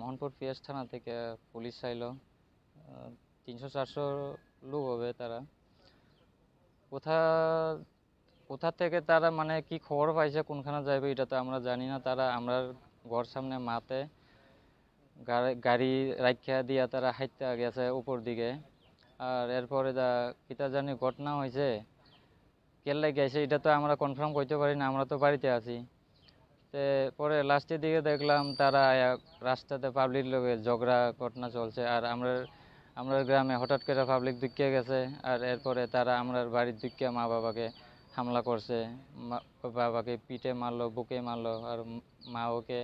Mohanpur PS থানা থেকে police আইলো। 300-400 লোক হবে তারা। কোথা কোথা থেকে তারা মানে কি খবর পাইছে কোনখানে যাইবে এটা তো আমরা জানি না। তারা আমরা ঘর সামনে মাতে গাড়ি রাখিয়া দিয়া তারা হাইটা গেছে উপর দিকে। আর এরপরে কিতা জানি ঘটনা হয়েছে, কেল্লাই গেছে এটা তো আমরা কনফার্ম করতে পারি না, আমরা তো বাড়িতে আছি। পরে লাস্টের দিকে দেখলাম তারা রাস্তাতে পাবলিক লোকে ঝগড়া ঘটনা চলছে। আর আমরা গ্রামে হঠাৎ করে পাবলিক ঢুকিয়ে গেছে। আর এরপরে তারা আমরা বাড়ির ঢুকিয়ে মা বাবাকে হামলা করছে। বাবাকে পিঠে মারলো, বুকে মারলো, আর মা ওকে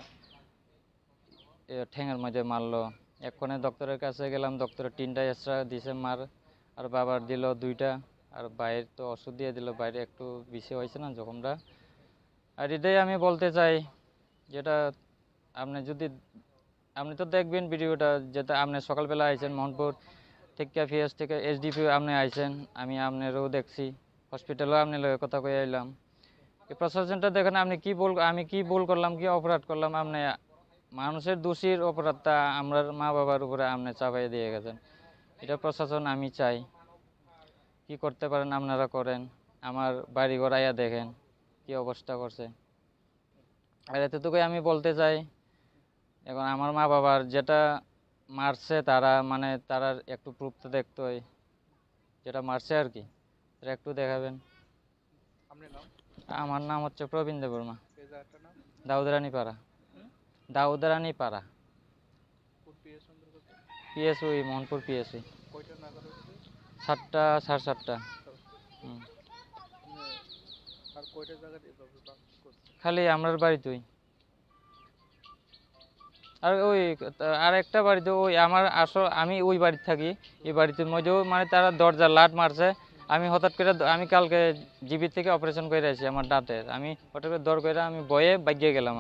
ঠ্যাঙের মধ্যে মারলো। এক্ষণে ডক্টরের কাছে গেলাম, ডক্টরের 3টা এক্সট্রা দিছে মার, আর বাবার দিল 2টা। আর বাইরের তো ওষুধ দিয়ে দিল, বাইরে একটু বেশি হয়েছে না জখমটা। আর এটাই আমি বলতে চাই, যেটা আপনি তো দেখবেন ভিডিওটা, যেটা আপনি সকালবেলা আইছেন মোহনপুর থেকে পিএস থেকে এসডিপি আপনি আইছেন, আমি আপনারও দেখছি, হসপিটালও আপনি লগে কথা কয়ে আইলাম। এই প্রশাসনটা দেখেন আমি কি ভুল করলাম, কি অপরাধ করলাম। আপনি মানুষের দোষীর অপরাধটা আমরা মা বাবার উপরে আপনি চাপাই দিয়ে গেছেন। এটা প্রশাসন আমি চাই কি করতে পারেন আপনারা করেন। আমার বাড়ি ঘর আইয়া দেখেন কি অবস্থা করছে। আর এতটুকুই আমি বলতে চাই, এখন আমার মা বাবার যেটা মারছে তারা একটু প্রুফটা দেখতে হয়, যেটা মারছে আর কি, সেটা একটু দেখাবেন। আমার নাম হচ্ছে প্রবীণ দেববর্মা, দাউদরানী পাড়া। দাউদরানী পাড়া, পিএসওই মোহনপুর পিএসওই। 7টা 7:30। খালি আমরার বাড়িতেই। আর আর একটা বাড়িতে আমি ওই বাড়িতে থাকি। এই বাড়িতে মধ্যেও মানে তারা দরজা লাট মারছে। আমি কালকে জিবি থেকে অপারেশন করে আসি আমার দাঁতের। আমি হঠাৎ করে দর করে আমি বয়ে বাগিয়ে গেলাম।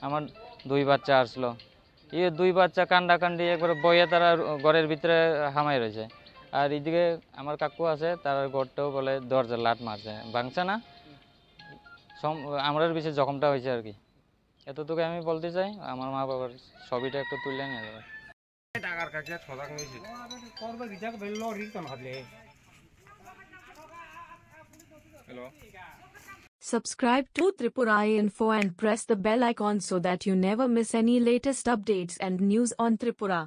আমার 2 বাচ্চা আসলো, 2 বাচ্চা কান্ডি একবারে বয়ে তারা ঘরের ভিতরে হামাই রয়েছে। আর এইদিকে আমার কাকু আছে, তার ঘরটাও বলে দরজা লাট মারছে, ভাঙছে না, আমরার বেশি জখমটা হয়েছে আর কি। এতটুকু আমি বলতে চাই। আমার মা বাবার ছবিটা একটু তুলে নিয়ে যাবে। Subscribe to Tripura Info and press the bell icon so that you never miss any latest updates and news on Tripura.